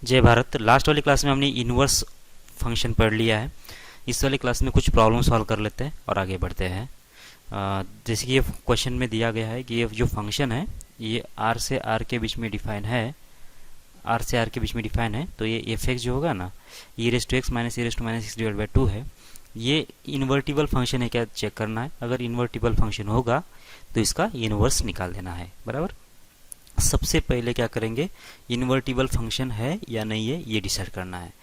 जय भारत। लास्ट वाली क्लास में हमने इन्वर्स फंक्शन पढ़ लिया है। इस वाली क्लास में कुछ प्रॉब्लम सॉल्व कर लेते हैं और आगे बढ़ते हैं। जैसे कि ये क्वेश्चन में दिया गया है कि ये जो फंक्शन है ये आर से आर के बीच में डिफाइन है। आर से आर के बीच में डिफाइन है, तो ये एफ एक्स जो होगा ना, e raise to x minus x divide by two है। ये इन्वर्टिबल फंक्शन है क्या चेक करना है। अगर इन्वर्टिबल फंक्शन होगा तो इसका इन्वर्स निकाल देना है। बराबर। सबसे पहले क्या करेंगे, इन्वर्टिबल फंक्शन है या नहीं है ये डिसाइड करना है।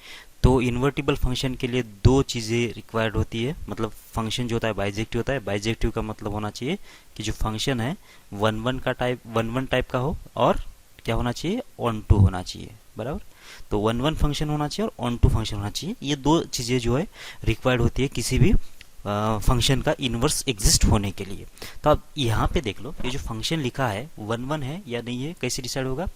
तो इन्वर्टिबल फंक्शन के लिए दो चीज़ें रिक्वायर्ड होती है। मतलब फंक्शन जो होता है बाइजेक्टिव होता है। बाइजेक्टिव का मतलब होना चाहिए कि जो फंक्शन है वन वन टाइप का हो, और क्या होना चाहिए, ऑन टू होना चाहिए। बराबर। तो वन वन फंक्शन होना चाहिए और ऑन टू फंक्शन होना चाहिए। ये दो चीज़ें जो है रिक्वायर्ड होती है किसी भी फंक्शन का इन्वर्स एग्जिस्ट होने के लिए। तो अब यहाँ पे देख लो, ये जो फंक्शन लिखा है वन वन है या नहीं है, कैसे डिसाइड होगा।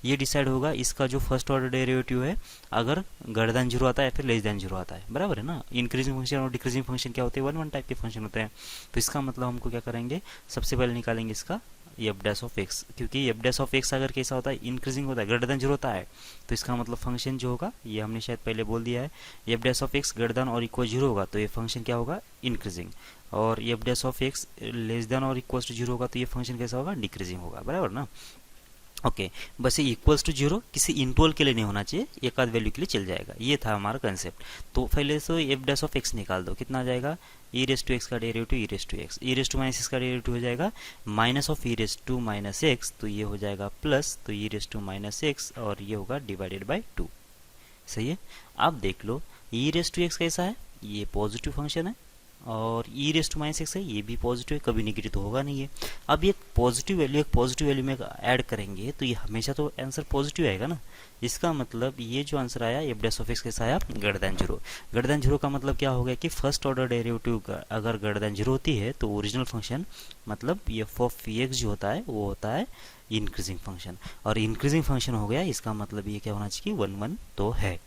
ये डिसाइड होगा इसका जो फर्स्ट ऑर्डर डेरिवेटिव है अगर ग्रेटर देन जीरो आता है या फिर लेस देन जीरो आता है। बराबर है ना। इंक्रीजिंग फंक्शन और डिक्रीजिंग फंक्शन क्या होते हैं, वन वन टाइप के फंक्शन होते हैं। तो इसका मतलब हमको क्या करेंगे, सबसे पहले निकालेंगे इसका एफ डैश ऑफ एक्स, क्योंकि एफ डैश ऑफ एक्स अगर कैसा होता है, इंक्रीजिंग होता है, ग्रेटर देन जीरो होता है, तो इसका मतलब फंक्शन जो होगा, ये हमने शायद पहले बोल दिया है, F dash of x greater than और इक्वल जीरो होगा तो ये फंक्शन क्या होगा, इंक्रीजिंग। और F dash of x less than और इक्वल टू जीरो होगा तो ये फंक्शन कैसा होगा, डिक्रीजिंग होगा। बराबर ना। ओके। बस ये इक्वल्स टू जीरो किसी इंटरवल के लिए नहीं होना चाहिए, एक आध वैल्यू के लिए चल जाएगा। ये था हमारा कंसेप्ट। तो पहले से एफ डैश ऑफ एक्स निकाल दो, कितना आ जाएगा, ई रेस टू एक्स का derivative E raise to X, E raise to minus X का डेरिवेटिव हो जाएगा minus of E raise to minus x, तो ये हो जाएगा प्लस, तो E raise to minus x और ये होगा डिवाइडेड बाई टू। सही है। अब देख लो ई रेस टू एक्स कैसा है, ये पॉजिटिव फंक्शन है, और ई रेस टू माइनस एक्स है, ये भी पॉजिटिव है, कभी निगेटिव तो होगा नहीं है। अब ये पॉजिटिव वैल्यू में ऐड करेंगे तो ये हमेशा तो आंसर पॉजिटिव आएगा ना। इसका मतलब ये जो आंसर आया एफ डैश ऑफ एक्स कैसा आया, greater than zero. Greater than zero का मतलब क्या हो गया कि फर्स्ट ऑर्डर डेरिवेटिव अगर ग्रेटर देन जीरो होती है तो ओरिजिनल फंक्शन मतलब एफ ऑफ एक्स जो होता है वो होता है इंक्रीजिंग फंक्शन, और इंक्रीजिंग फंक्शन हो गया, इसका मतलब ये क्या होना चाहिए, वन वन तो है,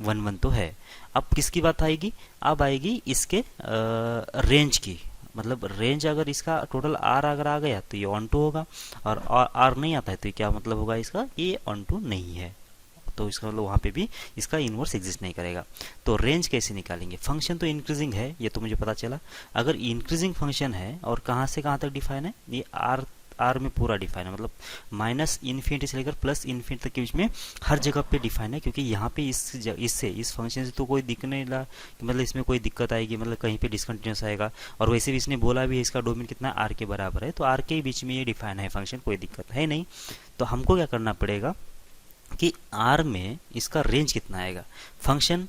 वन वन तो है। अब किसकी बात आएगी, अब आएगी इसके रेंज की। मतलब रेंज अगर इसका टोटल आर अगर आ गया तो ये ऑन टू होगा, और आर नहीं आता है तो ये क्या मतलब होगा इसका, ये ऑन टू नहीं है, तो इसका मतलब वहाँ पे भी इसका इन्वर्स एग्जिस्ट नहीं करेगा। तो रेंज कैसे निकालेंगे, फंक्शन तो इंक्रीजिंग है ये तो मुझे पता चला। अगर इंक्रीजिंग फंक्शन है और कहाँ से कहाँ तक डिफाइन है, ये आर में पूरा डिफाइन है, मतलब माइनस इन्फिनिटी से लेकर प्लस इन्फिनिटी तक के बीच में हर जगह पे डिफाइन है। क्योंकि यहाँ पे इस फंक्शन से तो कोई दिक्कत नहीं ला, मतलब इसमें कोई दिक्कत आएगी, मतलब कहीं पे डिसकंटिन्यूस आएगा। और वैसे भी इसने बोला भी है इसका डोमेन कितना आर के बराबर है, तो आर के बीच में ये डिफाइन है फंक्शन, कोई दिक्कत है नहीं। तो हमको क्या करना पड़ेगा कि आर में इसका रेंज कितना आएगा। फंक्शन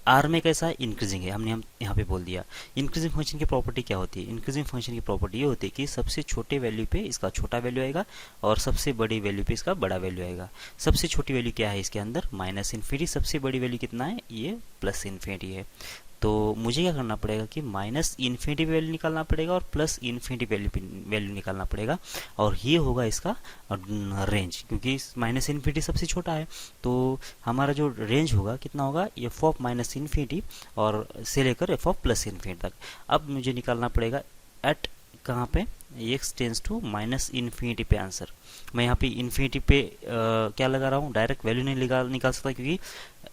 आर में कैसा है, इंक्रीजिंग है, हम यहाँ पे बोल दिया। इंक्रीजिंग फंक्शन की प्रॉपर्टी क्या होती है, इंक्रीजिंग फंक्शन की प्रॉपर्टी ये होती है कि सबसे छोटे वैल्यू पे इसका छोटा वैल्यू आएगा और सबसे बड़ी वैल्यू पे इसका बड़ा वैल्यू आएगा। सबसे छोटी वैल्यू क्या है इसके अंदर, माइनस इन्फिनिटी, सबसे बड़ी वैल्यू कितना है, ये प्लस इन्फिनिटी है। तो मुझे क्या करना पड़ेगा कि माइनस इन्फिनिटी वैल्यू निकालना पड़ेगा और प्लस इन्फिनिटी वैल्यू निकालना पड़ेगा, और ये होगा इसका रेंज, क्योंकि माइनस इन्फिनिटी सबसे छोटा है। तो हमारा जो रेंज होगा कितना होगा, एफ ऑफ माइनस इन्फिनिटी और से लेकर एफ ऑफ प्लस इन्फिनिटी तक। अब मुझे निकालना पड़ेगा एट कहाँ पे, X tends to minus infinity पे आंसर। मैं यहाँ पे इन्फिनिटी पे क्या लगा रहा हूँ, डायरेक्ट वैल्यू नहीं निकाल सकता, क्योंकि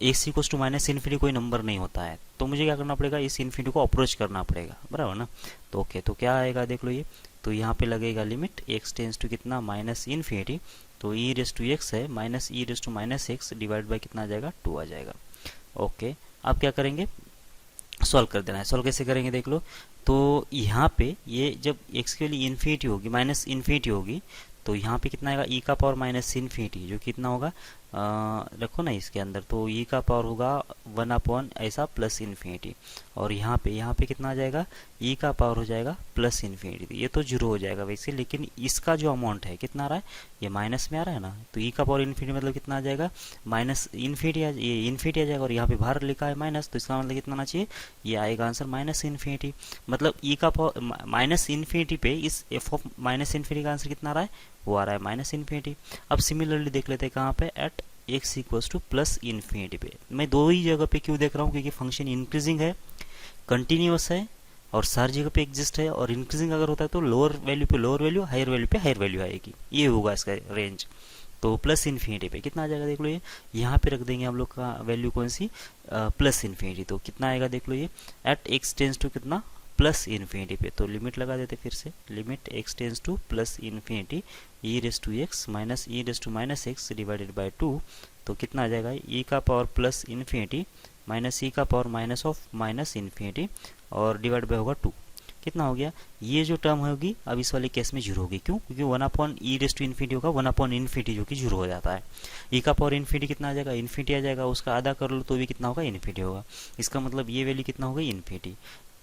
X equals to minus infinity कोई नंबर नहीं होता है। तो मुझे क्या करना पड़ेगा, इस इन्फिनिटी को अप्रोच करना पड़ेगा। बराबर ना। तो ओके, तो क्या आएगा देख लो ये, तो यहाँ पे लगेगा लिमिट एक्स टेंस टू कितना, माइनस इन्फिनिटी, तो ई रेस टू एक्स है minus E raise to minus x divide by कितना आ जाएगा, टू आ जाएगा। ओके। अब क्या करेंगे, सॉल्व कर देना है। सॉल्व कैसे करेंगे देख लो, तो यहाँ पे ये जब x के लिए इन्फिनिटी होगी, माइनस इन्फिनिटी होगी, तो यहाँ पे कितना आएगा, ई का पावर माइनस इन्फिनिटी, जो कितना होगा, रखो ना इसके अंदर, तो ई का पावर होगा वन अपॉन ऐसा प्लस इन्फिनिटी, और यहाँ पे कितना आ जाएगा, ई का पावर हो जाएगा प्लस इन्फिनिटी। ये तो जीरो हो जाएगा वैसे, लेकिन इसका जो अमाउंट है कितना आ रहा है, ये माइनस में आ रहा है ना, तो ई का पावर इन्फिनिटी मतलब कितना आ जाएगा, माइनस इन्फिनिटी, ये इन्फिनिटी आ जाएगा, और यहाँ पे बाहर लिखा है माइनस, तो इसका मतलब कितना आना चाहिए, ये आएगा आंसर माइनस इन्फिनिटी। मतलब ई का पावर माइनस इन्फिनिटी पे इस एफ ऑफ माइनस इन्फिनिटी का आंसर कितना आ रहा है, वो आ रहा है माइनस इन्फिनिटी। अब सिमिलरली देख लेते हैं कहाँ पे, at x equals to plus infinity पे। मैं दो ही जगह पे क्यों देख रहा हूँ, क्योंकि फंक्शन इंक्रीजिंग है, कंटिन्यूस है, और सारी जगह पे एग्जिस्ट है, और इंक्रीजिंग अगर होता है तो लोअर वैल्यू पे लोअर वैल्यू, हायर वैल्यू पे हायर वैल्यू आएगी, ये होगा इसका रेंज। तो प्लस इन्फिनिटी पे कितना आ जाएगा देख लो, ये यहाँ पे रख देंगे हम लोग का वैल्यू कौन सी, प्लस इन्फिनिटी। तो कितना आएगा देख लो, ये एट एक्स टेंस टू कितना, प्लस इन्फिनिटी पे। तो लिमिट लगा देते फिर से, limit x tends to plus infinity e raise to x minus E raise to minus x divided by 2। तो कितना आ जाएगा, ई का power plus infinity minus e का power minus of minus infinity और डिवाइड बाय होगा 2। कितना हो गया, ये जो टर्म होगी अब इस वाले केस में जीरो होगी। क्यों, क्योंकि 1 ई रेस टू इन्फिनिटी होगा, 1 इन्फिनिटी जो कि जीरो हो जाता है। ई का पावर इन्फिनिटी कितना आ जाएगा, इन्फिनिटी आ जाएगा, उसका आधा कर लो तो भी कितना होगा, इन्फिनिटी होगा। इसका मतलब ये वैल्यू कितना होगा, इन्फिनिटी।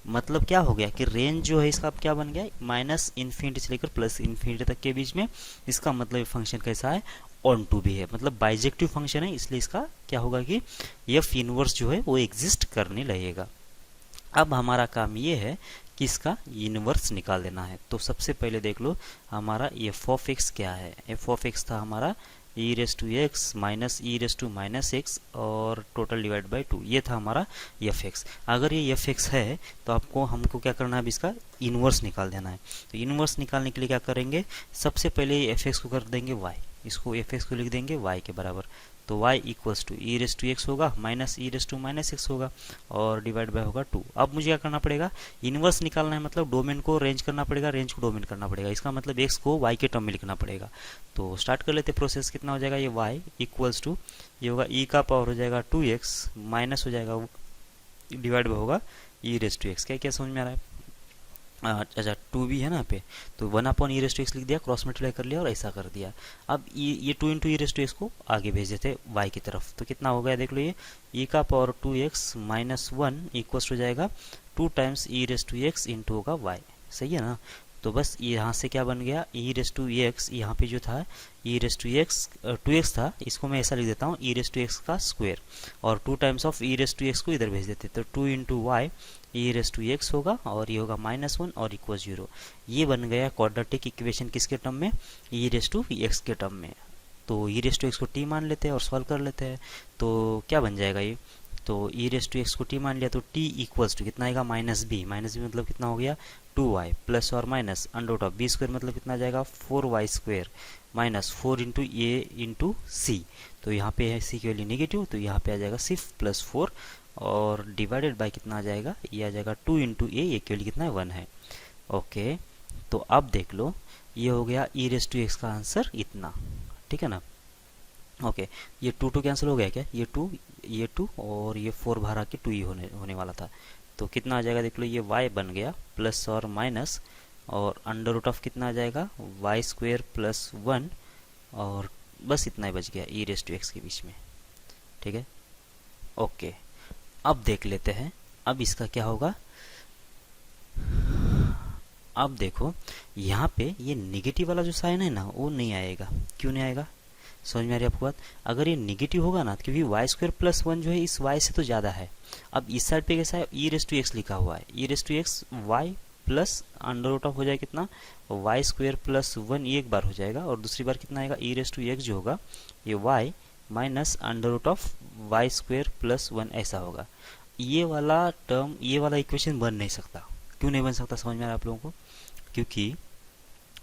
मतलब क्या हो गया कि रेंज जो है इसका अब क्या बन गया, माइनस इन्फिनिटी से लेकर प्लस इन्फिनिटी तक के बीच में। इसका मतलब फंक्शन कैसा है, ऑन टू भी है, मतलब बाइजेक्टिव फंक्शन है, इसलिए इसका क्या होगा कि एफ इनवर्स जो है वो एग्जिस्ट करने लगेगा। अब हमारा काम ये है कि इसका इनवर्स निकाल देना है। तो सबसे पहले देख लो हमारा एफ ऑफ एक्स क्या है। एफ ऑफ एक्स था हमारा e raise to x minus E raise to minus x और टोटल डिवाइड बाई 2, ये था हमारा एफ एक्स। अगर ये एफ एक्स है तो हमको क्या करना है, अब इसका इनवर्स निकाल देना है। तो इनवर्स निकालने के लिए क्या करेंगे, सबसे पहले एफ एक्स को कर देंगे वाई, इसको एफ एक्स को लिख देंगे वाई के बराबर। तो y equals to e raise to x होगा minus E raise to minus x होगा और डिवाइड बाय होगा 2। अब मुझे क्या करना पड़ेगा, इनवर्स निकालना है, मतलब डोमेन को रेंज करना पड़ेगा, रेंज को डोमेन करना पड़ेगा। इसका मतलब x को y के टर्म में लिखना पड़ेगा। तो स्टार्ट कर लेते प्रोसेस। कितना हो जाएगा, ये y इक्वल्स टू ये होगा e का पावर हो जाएगा 2x माइनस हो जाएगा डिवाइड बाय होगा ई रेस टू एक्स। क्या क्या समझ में आ रहा है, अच्छा 2 भी है ना पे, तो 1 ई रेस टू एक्स लिख दिया, क्रॉस मल्टीप्लाई कर लिया और ऐसा कर दिया। अब ये 2 into e raise to x को आगे भेज देते y की तरफ। तो कितना हो गया देख लो, ये e का पावर 2x माइनस 1 इक्वल्स हो जाएगा 2 times e raise to x into होगा y। सही है ना। तो बस यहाँ से क्या बन गया, ई रेस टू एक्स, यहाँ पे जो था ई रेस टू एक्स 2x था, इसको मैं ऐसा लिख देता हूँ ई रेस टू एक्स का स्क्वायर, और 2 times of E raise to x को इधर भेज देते। तो 2 into y e raise to x होगा और ये होगा -1 और इक्वल 0। ये बन गया क्वाड्रेटिक इक्वेशन किसके टर्म में, ई रेस टू एक्स के टर्म में। तो ई रेस टू एक्स को टी मान लेते हैं और सॉल्व कर लेते हैं। तो क्या बन जाएगा ये, तो ई रेस टू एक्स को टी मान लिया तो टी इक्वल्स टू कितना आएगा, -b। मतलब कितना हो गया 2y प्लस और minus under root of b square, मतलब कितना आ जाएगा 4y square minus 4 into a into c. तो यहाँ पे है सी की वैल्यू नेगेटिव, तो यहाँ पे आ जाएगा सिर्फ +4 और डिवाइडेड बाय कितना आ जाएगा, ये आ जाएगा 2 इंटू ए की वैल्यू कितना है 1 है। ओके, तो अब देख लो ये हो गया ई रेस टू एक्स का आंसर इतना, ठीक है ना। ओके, ये 2 कैंसिल हो गया क्या, ये 2 और ये 4 बाहर आके 2 ही होने वाला था। तो कितना आ जाएगा देख लो, ये y बन गया प्लस और माइनस और अंडर रूट ऑफ कितना आ जाएगा वाई स्क्वायर प्लस 1 और बस इतना ही बच गया ई रेस टू एक्स के बीच में, ठीक है। ओके, अब देख लेते हैं अब इसका क्या होगा। अब देखो यहाँ पे ये नेगेटिव वाला जो साइन है ना वो नहीं आएगा। क्यों नहीं आएगा, समझ में आ रही है आपको बात। अगर ये नेगेटिव होगा ना, क्योंकि वाई स्क्वायर प्लस 1 जो है इस y से तो ज़्यादा है। अब इस साइड पे कैसा है, ई रेस टू एक्स लिखा हुआ है, e raise to x y plus under root of हो जाएगा कितना वाई स्क्वायर प्लस 1, ये एक बार हो जाएगा और दूसरी बार कितना आएगा ई रेस टू एक्स जो होगा ये y minus under root of y square plus 1 ऐसा होगा। ये वाला टर्म, ये वाला इक्वेशन बन नहीं सकता। क्यों नहीं बन सकता, समझ में आ रहा है आप लोगों को। क्योंकि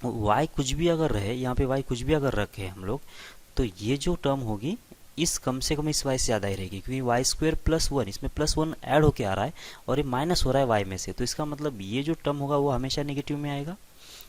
y कुछ भी अगर रहे, यहाँ पे y कुछ भी अगर रखे हम लोग, तो ये जो टर्म होगी इस कम से कम इस y से ज़्यादा ही रहेगी, क्योंकि वाई स्क्वायर प्लस 1 इसमें +1 ऐड होके आ रहा है और ये माइनस हो रहा है y में से। तो इसका मतलब ये जो टर्म होगा वो हमेशा नेगेटिव में आएगा।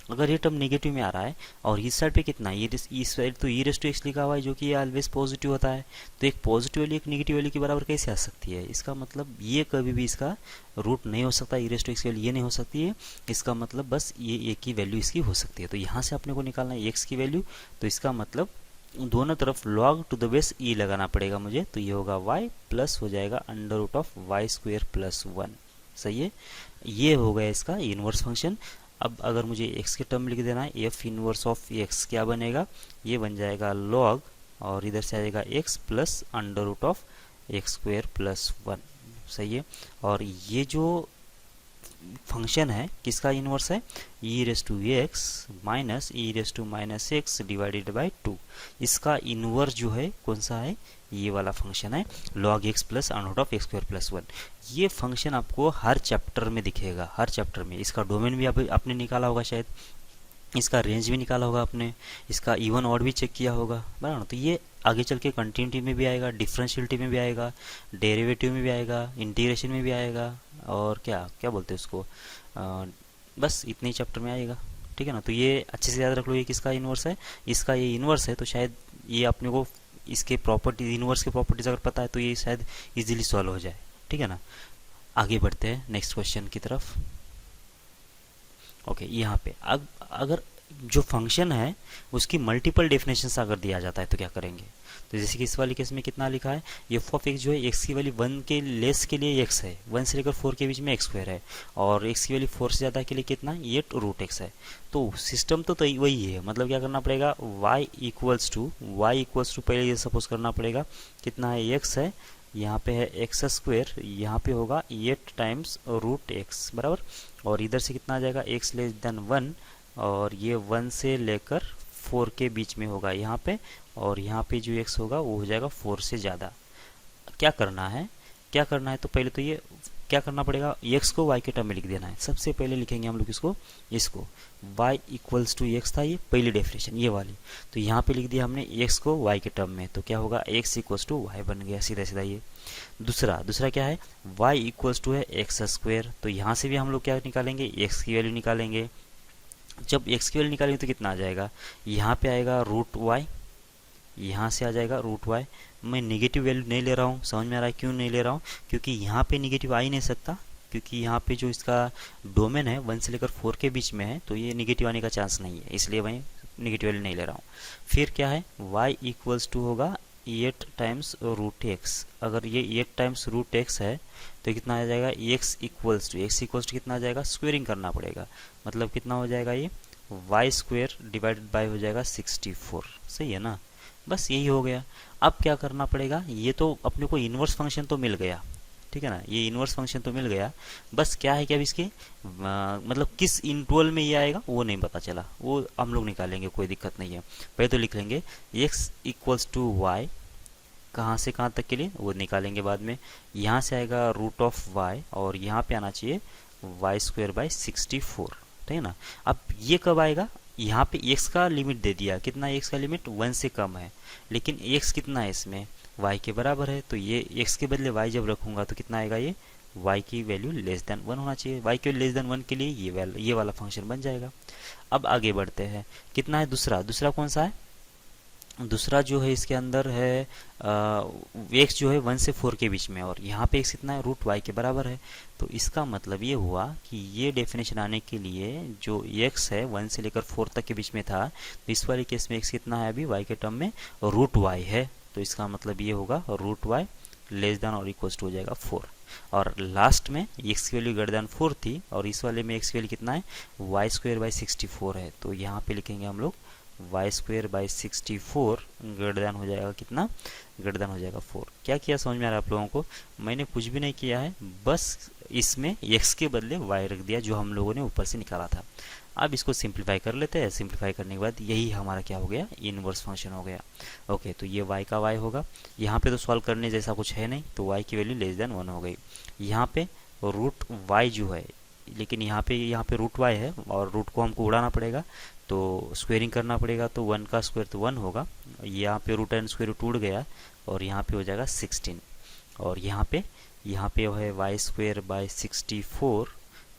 अगर ये टर्म नेगेटिव में आ रहा है और इस साइड पे कितना, ये इस साइड तो ई रेस टू एक्स लिखा हुआ है जो कि ये ऑलवेज पॉजिटिव होता है, तो एक पॉजिटिव वैल्यू एक नेगेटिव वैल्यू के बराबर कैसे आ सकती है। इसका मतलब ये कभी भी इसका रूट नहीं हो सकता, ई रेस टू एक्स की वैल्यू ये नहीं हो सकती है। इसका मतलब बस ये एक ही वैल्यू इसकी हो सकती है। तो यहाँ से अपने को निकालना है एक्स की वैल्यू, तो इसका मतलब दोनों तरफ log टू द बेस ई लगाना पड़ेगा मुझे। तो ये होगा y प्लस हो जाएगा under root of y square plus 1। सही है, ये हो गया इसका इनवर्स फंक्शन। अब अगर मुझे x के टर्म लिख देना है, एफ इनवर्स ऑफ x क्या बनेगा, ये बन जाएगा log और इधर से आ जाएगा x plus under root of x square plus 1। सही है, और ये जो फंक्शन है किसका इनवर्स है, e raise to x minus E raise to minus x divided by 2। इसका इनवर्स जो है कौन सा है, ये वाला फंक्शन है log x plus under root of x square plus 1। ये फंक्शन आपको हर चैप्टर में दिखेगा, हर चैप्टर में। इसका डोमेन भी आपने निकाला होगा शायद, इसका रेंज भी निकाला होगा आपने, इसका इवन ऑड भी चेक किया होगा, बराबर ना। तो ये आगे चल के कंटिन्यूटी में भी आएगा, डिफरेंशियलिटी में भी आएगा, डेरिवेटिव में भी आएगा, इंटीग्रेशन में भी आएगा, और क्या क्या बोलते हैं उसको, बस इतने ही चैप्टर में आएगा, ठीक है ना। तो ये अच्छे से याद रख लो, ये किसका इन्वर्स है, इसका ये इन्वर्स है। तो शायद ये अपने को इसके प्रॉपर्टी, इन्वर्स के प्रॉपर्टीज अगर पता है तो ये शायद इजीली सॉल्व हो जाए, ठीक है ना। आगे बढ़ते हैं नेक्स्ट क्वेश्चन की तरफ। ओके, यहाँ पे अब अगर जो फंक्शन है उसकी मल्टीपल डेफिनेशन अगर दिया जाता है तो क्या करेंगे। तो जैसे कि इस वाली केस में कितना लिखा है, एफ ऑफ एक्स जो है एक्स की वैल्यू 1 के लेस के लिए एक्स है, 1 से लेकर 4 के बीच में एक्स स्क्वायर है, और एक्स की वैल्यू 4 से ज़्यादा के लिए कितना, ये रूट एक्स है। तो सिस्टम तो वही है, मतलब क्या करना पड़ेगा, y इक्वल्स टू पहले ये सपोज करना पड़ेगा कितना है, एक्स है, यहाँ पे है एक्स स्क्वायर, यहाँ पे होगा 8 टाइम्स रूट एक्स, बराबर। और इधर से कितना आ जाएगा, एक्स लेस देन 1, और ये 1 से लेकर 4 के बीच में होगा यहाँ पे, और यहाँ पे जो एक्स होगा वो हो जाएगा 4 से ज़्यादा। क्या करना है, क्या करना है, तो पहले तो ये क्या करना पड़ेगा, एक्स को वाई के टर्म में लिख देना है। सबसे पहले लिखेंगे हम लोग इसको y इक्वल्स टू एक्स था, ये पहली डेफिनेशन ये वाली, तो यहाँ पे लिख दिया हमने एक्स को y के टर्म में, तो क्या होगा, x इक्वल्स टू वाई बन गया सीधा सीधा ये। दूसरा क्या है, y इक्वल्स टू है एक्स स्क्वायर, तो यहाँ से भी हम लोग क्या निकालेंगे, x की वैल्यू निकालेंगे। जब x की वैल्यू निकालेंगे तो कितना आ जाएगा, यहाँ पे आएगा रूट y, यहाँ से आ जाएगा रूट वाई। मैं नेगेटिव वैल्यू नहीं ले रहा हूँ, समझ में आ रहा है क्यों नहीं ले रहा हूँ, क्योंकि यहाँ पे नेगेटिव आ ही नहीं सकता, क्योंकि यहाँ पे जो इसका डोमेन है 1 से लेकर 4 के बीच में है, तो ये नेगेटिव आने का चांस नहीं है, इसलिए मैं नेगेटिव वैल्यू नहीं ले रहा हूँ। फिर क्या है, y इक्वल्स टू होगा 8 टाइम्स रूट एक्स। अगर ये 8 टाइम्स रूट एक्स है तो कितना आ जाएगा, x इक्वल्स टू कितना आ जाएगा, स्क्वेयरिंग करना पड़ेगा, मतलब कितना हो जाएगा, ये वाई स्क्वेयर डिवाइडेड बाय हो जाएगा 64, सही है ना। बस यही हो गया। अब क्या करना पड़ेगा, ये तो अपने को इन्वर्स फंक्शन तो मिल गया, ठीक है ना, ये इन्वर्स फंक्शन तो मिल गया। बस क्या है कि अब इसके मतलब किस इंटरवल में ये आएगा वो नहीं पता चला, वो हम लोग निकालेंगे, कोई दिक्कत नहीं है। पहले तो लिख लेंगे x इक्वल्स टू वाई, कहाँ से कहाँ तक के लिए वो निकालेंगे बाद में। यहाँ से आएगा रूट ऑफ y, और यहाँ पे आना चाहिए वाई स्क्वेयर बाई 64, ठीक है ना। अब ये कब आएगा, यहाँ पे x का लिमिट दे दिया, कितना x का लिमिट 1 से कम है, लेकिन x कितना है इसमें, y के बराबर है, तो ये x के बदले y जब रखूंगा तो कितना आएगा, ये y की वैल्यू लेस देन 1 होना चाहिए, y की वैल्यू लेस देन 1 के लिए ये वाला फंक्शन बन जाएगा। अब आगे बढ़ते हैं, कितना है दूसरा कौन सा है, दूसरा जो है इसके अंदर है x जो है 1 से 4 के बीच में, और यहाँ पे x कितना है, रूट y के बराबर है। तो इसका मतलब ये हुआ कि ये डेफिनेशन आने के लिए जो x है 1 से लेकर 4 तक के बीच में था, तो इस वाले केस में x कितना है अभी y के टर्म में, रूट y है। तो इसका मतलब ये होगा रूट y लेस देन और इक्वल्स टू हो जाएगा 4। और लास्ट में x की वैल्यू ग्रेटर देन 4 थी, और इस वाले में x की वैल्यू कितना है, वाई स्क्वेयर बाई 64 है। तो यहाँ पे लिखेंगे हम लोग y square by 64 greater than हो जाएगा कितना, ग्रेटर देन हो जाएगा 4। क्या किया समझ में आ रहा है आप लोगों को, मैंने कुछ भी नहीं किया है, बस इसमें x के बदले y रख दिया जो हम लोगों ने ऊपर से निकाला था। अब इसको सिंप्लीफाई कर लेते हैं, सिंप्लीफाई करने के बाद यही हमारा क्या हो गया, इनवर्स फंक्शन हो गया। ओके, तो ये y का y होगा, यहाँ पे तो सॉल्व करने जैसा कुछ है नहीं, तो y की वैल्यू लेस देन 1 हो गई। यहाँ पे रूट y जो है, लेकिन यहाँ पे रूट y है, और रूट को हमको उड़ाना पड़ेगा, तो स्क्वेयरिंग करना पड़ेगा, तो 1 का स्क्वायर तो 1 होगा, यहाँ पे रूट एंड स्क्वायर रूट उड़ गया, और यहाँ पे हो जाएगा 16, और यहाँ पे है वाई स्क्वेयर बाई 64,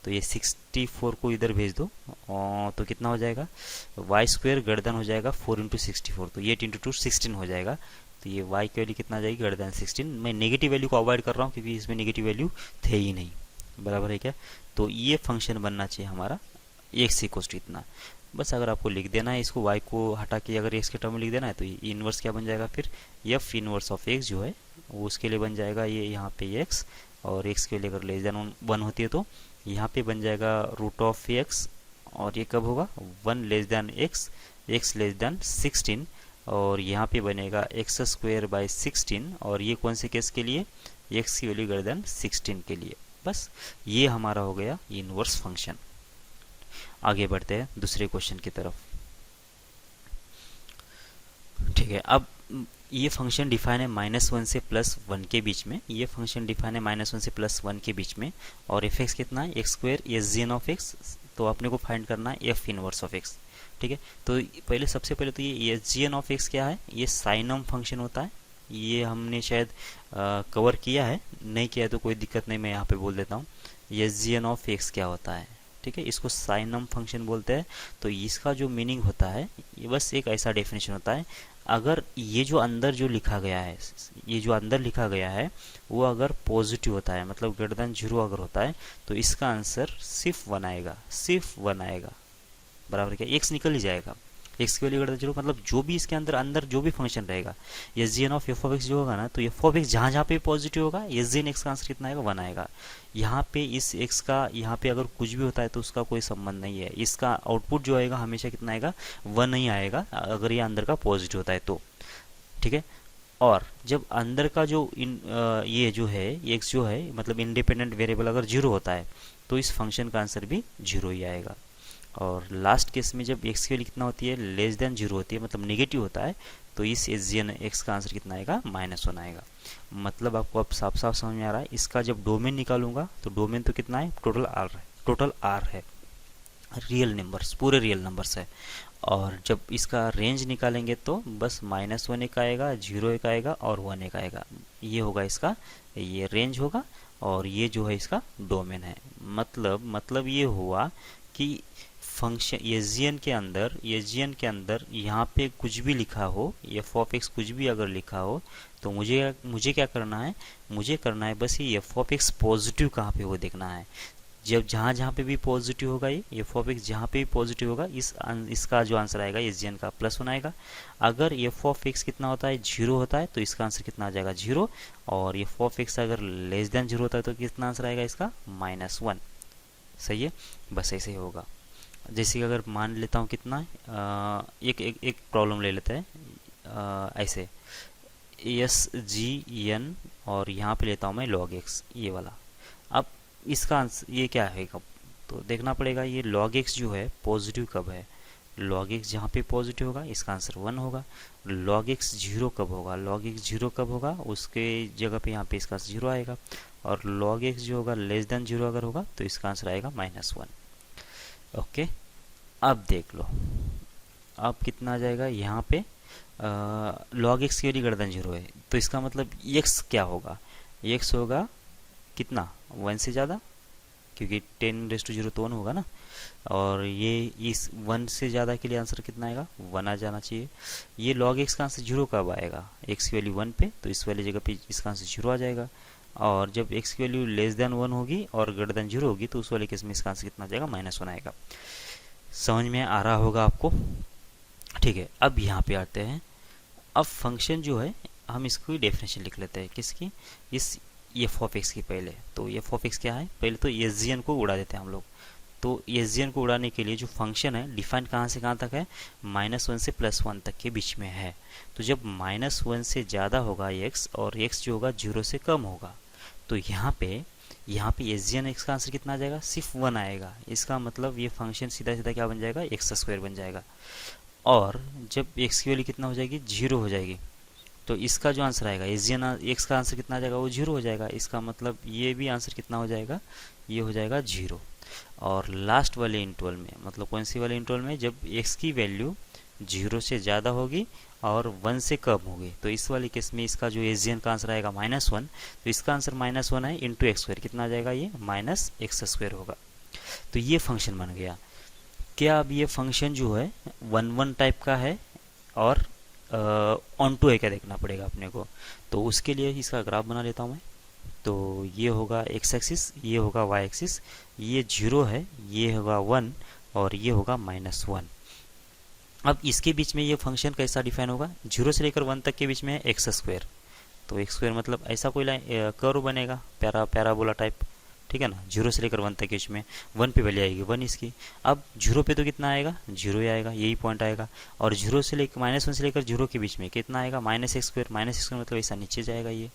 तो ये 64 को इधर भेज दो, तो कितना हो जाएगा, वाई स्क्वेयर ग्रेटर देन हो जाएगा 4 इंटू 64, तो 8 इंटू 2 16 हो जाएगा। तो ये y की वैल्यू कितना आ जाएगी, ग्रेटर देन 16। मैं नेगेटिव वैल्यू को अवॉइड कर रहा हूँ क्योंकि इसमें नेगेटिव वैल्यू थे ही नहीं, बराबर है क्या। तो ये फंक्शन बनना चाहिए हमारा x इक्वल्स टू इतना। बस अगर आपको लिख देना है इसको, y को हटा के अगर x के टर्म में लिख देना है, तो ये इन्वर्स क्या बन जाएगा, फिर f इन्वर्स ऑफ x जो है वो उसके लिए बन जाएगा ये यहाँ पे x, और x के लिए अगर लेस देन 1 होती है तो यहाँ पे बन जाएगा रूट ऑफ x, और ये कब होगा 1 less than x less then 16, और यहाँ पे बनेगा एक्स स्क्वेयर बाई 16, और ये कौन से केस के लिए, x की वैल्यू ग्रेटर देन 16 के लिए। बस ये हमारा हो गया इनवर्स फंक्शन। आगे बढ़ते हैं दूसरे क्वेश्चन की तरफ। ठीक है, अब ये फंक्शन डिफाइन है -1 से +1 के बीच में, ये फंक्शन डिफाइन है -1 से +1 के बीच में, और एफ एक्स कितना है, x square s g n of x, तो अपने को फाइंड करना है एफ इनवर्स ऑफ एक्स। ठीक है। तो पहले सबसे पहले तो ये s g n of x क्या है, ये साइनम फंक्शन होता है। ये हमने शायद कवर किया है, नहीं किया है तो कोई दिक्कत नहीं, मैं यहाँ पे बोल देता हूँ s g n of x क्या होता है। ठीक है, इसको साइनम फंक्शन बोलते हैं। तो इसका जो मीनिंग होता है, ये बस एक ऐसा डेफिनेशन होता है, अगर ये जो अंदर जो लिखा गया है, ये जो अंदर लिखा गया है वो अगर पॉजिटिव होता है, मतलब ग्रेटर देन जीरो अगर होता है, तो इसका आंसर सिर्फ वन आएगा, सिर्फ वन आएगा। बराबर क्या, एक्स निकल ही जाएगा। एक्स की वैल्यू ग्रेटर जीरो मतलब जो भी इसके अंदर अंदर जो भी फंक्शन रहेगा, s g n of f of x जो होगा ना, तो एफ ऑफ एक्स जहाँ जहाँ पे पॉजिटिव होगा, एस जी एन एक्स का आंसर कितना आएगा, वन आएगा। यहाँ पे इस एक्स का यहाँ पे अगर कुछ भी होता है तो उसका कोई संबंध नहीं है, इसका आउटपुट जो आएगा हमेशा कितना आएगा, वन ही आएगा, अगर ये अंदर का पॉजिटिव होता है तो। ठीक है, और जब अंदर का जो ये जो है एक्स जो है, मतलब इंडिपेंडेंट वेरिएबल अगर जीरो होता है, तो इस फंक्शन का आंसर भी जीरो ही आएगा। और लास्ट केस में जब एक्स की वैल्यू कितना होती है, लेस देन जीरो होती है, मतलब नेगेटिव होता है, तो इस एस जी एन एक्स का आंसर कितना आएगा, माइनस वन आएगा। मतलब आपको अब साफ साफ समझ में आ रहा है। इसका जब डोमेन निकालूंगा तो डोमेन तो कितना है, टोटल आर है, टोटल आर है, रियल नंबर्स, पूरे रियल नंबर्स है। और जब इसका रेंज निकालेंगे तो बस माइनस वन एक आएगा, जीरो एक आएगा और वन एक आएगा। ये होगा इसका, ये रेंज होगा, और ये जो है इसका डोमेन है। मतलब ये हुआ कि फंक्शन एसजीएन के अंदर यहाँ पे कुछ भी लिखा हो, एफ ऑफ एक्स कुछ भी अगर लिखा हो, तो मुझे क्या करना है, मुझे करना है बस ये एफ ऑफ एक्स पॉजिटिव कहाँ पे वो देखना है। जब जहाँ जहाँ पे भी पॉजिटिव होगा, ये एफ ऑफ एक्स जहाँ पे भी पॉजिटिव होगा, इसका जो आंसर आएगा एसजीएन का प्लस वन आएगा। अगर एफ ऑफ एक्स कितना होता है, जीरो होता है, तो इसका आंसर कितना आ जाएगा, जीरो। और एफ ऑफ एक्स अगर लेस देन जीरो होता है तो कितना आंसर आएगा इसका, माइनस वन। सही है, बस ऐसे ही होगा। जैसे कि अगर मान लेता हूँ कितना है, एक प्रॉब्लम ले लेते हैं ऐसे, एस जी एन और यहाँ पे लेता हूँ मैं लॉग एक्स, ये वाला। अब इसका आंसर ये क्या है, कब तो देखना पड़ेगा, ये लॉग एक्स जो है पॉजिटिव कब है, लॉग एक्स जहाँ पे पॉजिटिव होगा इसका आंसर वन होगा। लॉग एक्स जीरो कब होगा, लॉग एक्स जीरो कब होगा, उसके जगह पे यहाँ पे इसका जीरो आएगा। और लॉग एक्स जो होगा लेस देन जीरो अगर होगा तो इसका आंसर आएगा माइनस वन। ओके, अब देख लो, अब कितना आ जाएगा यहाँ पे, लॉग एक्स की वैल्यू ग्रेटर देन जीरो है, तो इसका मतलब एक्स क्या होगा, एक्स होगा कितना, वन से ज़्यादा, क्योंकि 10⁻0 तो वन होगा ना। और ये इस वन से ज़्यादा के लिए आंसर कितना आएगा, वन आ जाना चाहिए। ये लॉग एक्स का आंसर जीरो कब आएगा, एक्स की वैल्यू वन पे, तो इस वाली जगह पे इसका आंसर जीरो आ जाएगा। और जब एक्स की वैल्यू लेस देन वन होगी और ग्रेटर देन जीरो होगी, तो उस वाले केस में इसका आंसर कितना आ जाएगा, माइनस वन आएगा। समझ में आ रहा होगा आपको। ठीक है, अब यहाँ पे आते हैं। अब फंक्शन जो है, हम इसको डेफिनेशन लिख लेते हैं, किसकी, इस एफ ऑफ एक्स की। पहले तो एफ ऑफ एक्स क्या है, पहले तो एस जी एन को उड़ा देते हैं हम लोग। तो एस जी एन को उड़ाने के लिए जो फंक्शन है डिफाइन कहाँ से कहाँ तक है, माइनस वन से प्लस वन तक के बीच में है। तो जब माइनस वन से ज़्यादा होगा एक्स, और एक्स जो होगा जीरो से कम होगा, तो यहाँ पे एस जी एन एक्स का आंसर कितना आ जाएगा, सिर्फ वन आएगा। इसका मतलब ये फंक्शन सीधा सीधा क्या बन जाएगा, एक्स स्क्वायर बन जाएगा। और जब एक्स की वैल्यू कितना हो जाएगी, जीरो हो जाएगी, तो इसका जो आंसर आएगा एस जी एन एक्स का आंसर कितना आ जाएगा, वो जीरो हो जाएगा। इसका मतलब ये भी आंसर कितना हो जाएगा, ये हो जाएगा जीरो। और लास्ट वाले इंटरवल में, मतलब कौन सी वाले इंटरवल में, जब एक्स की वैल्यू जीरो से ज़्यादा होगी और वन से कम होगी, तो इस वाले केस में इसका जो एस जी एन का आंसर आएगा माइनस वन। तो इसका आंसर माइनस वन है इंटू एक्स स्क्वायर, कितना आ जाएगा, ये माइनस एक्स स्क्वायर होगा। तो ये फंक्शन बन गया। क्या अब ये फंक्शन जो है वन वन टाइप का है और ऑन टू है, क्या देखना पड़ेगा अपने को। तो उसके लिए इसका ग्राफ बना लेता हूँ मैं। तो ये होगा एक्स एक्सिस, ये होगा वाई एक्सिस, ये जीरो है, ये होगा वन, और ये होगा माइनस वन। अब इसके बीच में ये फंक्शन कैसा डिफाइन होगा, जीरो से लेकर वन तक के बीच में है एक्स स्क्वायर। तो एक्स स्क्वायर मतलब ऐसा कोई कर्व बनेगा, पैराबोला टाइप, ठीक है ना। जीरो से लेकर वन तक के बीच में, वन पे वैल्यू आएगी वन इसकी। अब जीरो पे तो कितना आएगा, जीरो ही आएगा, यही पॉइंट आएगा। और जीरो से लेकर माइनस वन से लेकर जीरो के बीच में कितना आएगा, minus x square. Minus x square मतलब ऐसा नीचे जाएगा ये,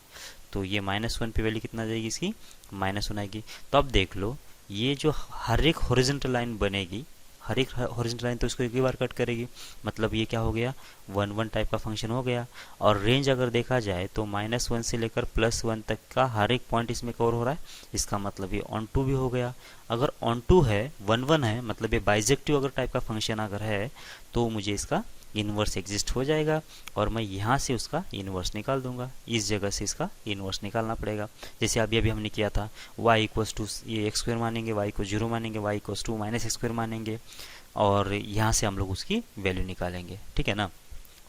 तो ये माइनस वन पे वैल्यू कितना आ जाएगी इसकी, माइनस वन आएगी। तो अब देख लो, ये जो हर एक हॉरिजॉन्टल लाइन बनेगी, हर एक हॉरिजॉन्टल लाइन तो इसको एक ही बार कट करेगी, मतलब ये क्या हो गया, 1 1 टाइप का फंक्शन हो गया। और रेंज अगर देखा जाए तो -1 से लेकर +1 तक का हर एक पॉइंट इसमें कवर हो रहा है, इसका मतलब ये ऑन टू भी हो गया। अगर ऑन टू है, 1 1 है, मतलब ये बाइजेक्टिव अगर टाइप का फंक्शन अगर है तो मुझे इसका इन्वर्स एग्जिस्ट हो जाएगा और मैं यहाँ से उसका इन्वर्स निकाल दूंगा, इस जगह से इसका इन्वर्स निकालना पड़ेगा। जैसे अभी हमने किया था, y इक्वस टू ये x स्क्वायर मानेंगे, y को 0 मानेंगे, y equals to -x square मानेंगे और यहाँ से हम लोग उसकी वैल्यू निकालेंगे, ठीक है ना।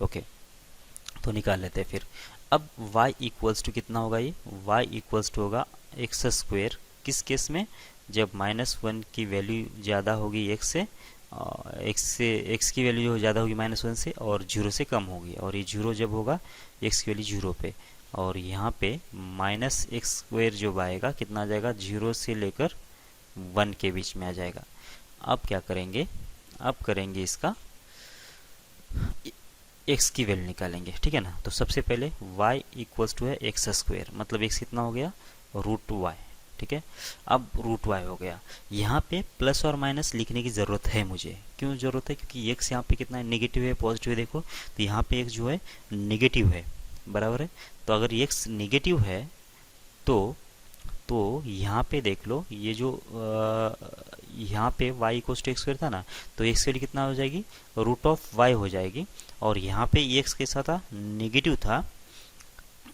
ओके, तो निकाल लेते हैं फिर। अब y इक्वल्स टू कितना होगा, ये y इक्वल्स टू होगा एक्स स्क्वायर, किस केस में, जब -1 की वैल्यू ज़्यादा होगी x से, x की वैल्यू जो ज़्यादा होगी -1 से और 0 से कम होगी, और ये 0 जब होगा x की वैल्यू 0 पे, और यहाँ पे -x स्क्वायर जो आएगा कितना आ जाएगा, 0 से लेकर 1 के बीच में आ जाएगा। अब क्या करेंगे, अब करेंगे इसका x की वैल्यू निकालेंगे, ठीक है ना। तो सबसे पहले y इक्वल्स टू है एक्स स्क्वायर, मतलब x कितना हो गया, √y, ठीक है। अब √y हो गया, यहाँ पे प्लस और माइनस लिखने की ज़रूरत है मुझे, क्यों ज़रूरत है, क्योंकि x यहाँ पे कितना है, नेगेटिव है पॉजिटिव है, देखो तो यहाँ पे x जो है नेगेटिव है, बराबर है। तो अगर x नेगेटिव है तो यहाँ पे देख लो, ये जो यहाँ पे y equals to x square था ना, तो x की वैल्यू कितना हो जाएगी, √y हो जाएगी। और यहाँ पे x कैसा था, नेगेटिव था,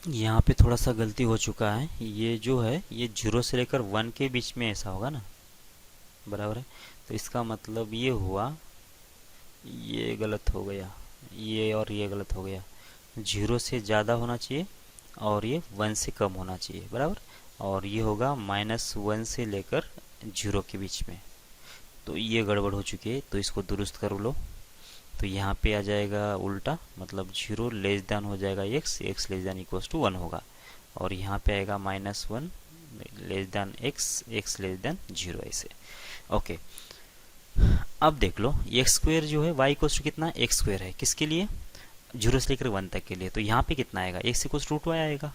यहाँ पे थोड़ा सा गलती हो चुका है, ये जो है ये 0 से लेकर 1 के बीच में ऐसा होगा ना, बराबर है। तो इसका मतलब ये हुआ, ये गलत हो गया, ये और ये गलत हो गया, 0 से ज़्यादा होना चाहिए और ये 1 से कम होना चाहिए, बराबर। और ये होगा -1 से लेकर 0 के बीच में, तो ये गड़बड़ हो चुकी है, तो इसको दुरुस्त कर लो। तो यहाँ पे आ जाएगा उल्टा, मतलब 0 लेस देन हो जाएगा x less than equals to 1 होगा, और यहाँ पे आएगा -1 less than x less than 0, ऐसे। ओके, अब देख लो एक्स स्क्वायर जो है y इक्वल्स टू कितना, एक्स स्क्वायर है किसके लिए, 0 से लेकर 1 तक के लिए, तो यहाँ पे कितना आएगा, x इक्वल्स टू √y आएगा,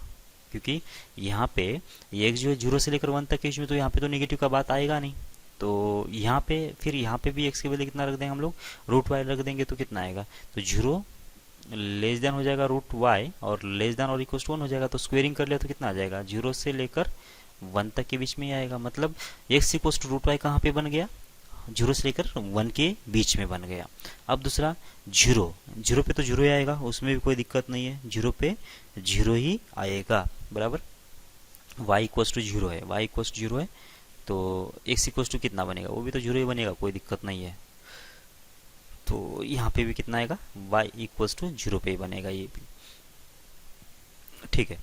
क्योंकि यहाँ पे ये x जो है 0 से लेकर 1 तक के बीच में, तो यहाँ पे तो नेगेटिव का बात आएगा नहीं। तो यहाँ पे फिर यहाँ पे भी x के बदले कितना रख देंगे हम लोग, √y रख देंगे, तो कितना आएगा, तो 0 लेस देन हो जाएगा √y और लेस देन और इक्वल्स टू 1 हो जाएगा, तो स्क्वेयरिंग कर लिया तो कितना आ जाएगा, 0 से लेकर 1 तक के बीच में ही आएगा। मतलब x इक्वल्स टू √y कहाँ पे बन गया, 0 से लेकर 1 के बीच में बन गया। अब दूसरा 0 पे तो 0 ही आएगा, उसमें भी कोई दिक्कत नहीं है, 0 पे 0 ही आएगा, बराबर। y इक्वल्स टू 0 है, y इक्वल्स टू 0 है, तो x इक्वल्स टू कितना बनेगा, वो भी तो 0 ही बनेगा, कोई दिक्कत नहीं है। तो यहाँ पे भी कितना आएगा, y इक्वल्स टू 0 पे ही बनेगा ये भी, ठीक है।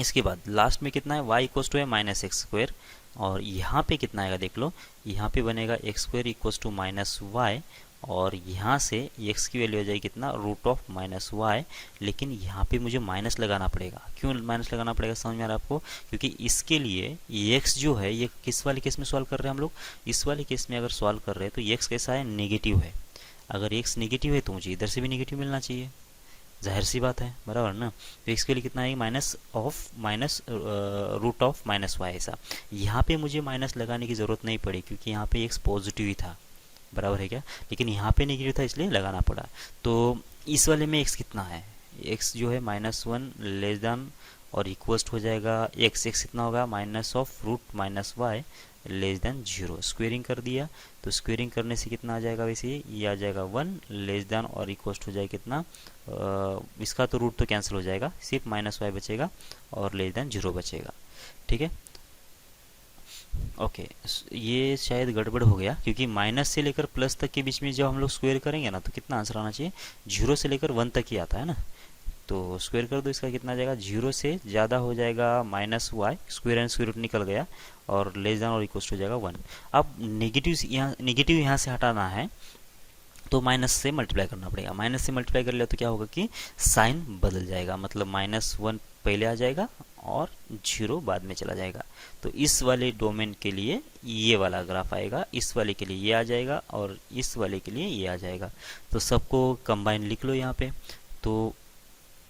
इसके बाद लास्ट में कितना है, y इक्वल्स टू है -x स्क्वायर, और यहाँ पे कितना आएगा देख लो, यहाँ पे बनेगा x square equals to -y, और यहाँ से x की वैल्यू हो जाएगी कितना, √−y, लेकिन यहाँ पे मुझे माइनस लगाना पड़ेगा। क्यों माइनस लगाना पड़ेगा, समझ में आ रहा है आपको, क्योंकि इसके लिए x जो है, ये किस वाले केस में सॉल्व कर रहे हैं हम लोग, इस वाले केस में अगर सॉल्व कर रहे हैं तो x कैसा है, नेगेटिव है। अगर x नेगेटिव है तो मुझे इधर से भी नेगेटिव मिलना चाहिए, जाहिर सी बात है, बराबर ना। तो x के लिए कितना है, √−y, ऐसा। यहाँ पे मुझे माइनस लगाने की ज़रूरत नहीं पड़ी, क्योंकि यहाँ पे x पॉजिटिव ही था, बराबर है क्या, लेकिन यहाँ पे नेगेटिव था इसलिए लगाना पड़ा। तो इस वाले में x कितना है, x जो है -1 लेस देन और इक्वल्स हो जाएगा x कितना होगा, -√−y लेस देन 0, स्क्वेयरिंग कर दिया, तो स्क्वेयरिंग करने से कितना आ जाएगा, वैसे ये आ जाएगा 1 लेस देन और इक्वल्स हो जाएगा कितना, इसका तो रूट तो कैंसिल हो जाएगा, सिर्फ -y बचेगा और लेस देन 0 बचेगा, ठीक है। ओके, ये शायद गड़बड़ हो गया, क्योंकि माइनस से लेकर प्लस तक के बीच में जब हम लोग स्क्वायर करेंगे ना, तो कितना आंसर आना चाहिए, 0 से लेकर 1 तक ही आता है ना। तो स्क्वायर कर दो, इसका कितना आ जाएगा, 0 से ज़्यादा हो जाएगा -y, square and square root निकल गया, और लेस देन और इक्वल हो जाएगा 1। अब नेगेटिव यहाँ से हटाना है, तो माइनस से मल्टीप्लाई करना पड़ेगा, माइनस से मल्टीप्लाई कर लिया तो क्या होगा कि साइन बदल जाएगा, मतलब -1 पहले आ जाएगा और 0 बाद में चला जाएगा। तो इस वाले डोमेन के लिए ये वाला ग्राफ आएगा, इस वाले के लिए ये आ जाएगा, और इस वाले के लिए ये आ जाएगा। तो सबको कंबाइन लिख लो यहाँ पे। तो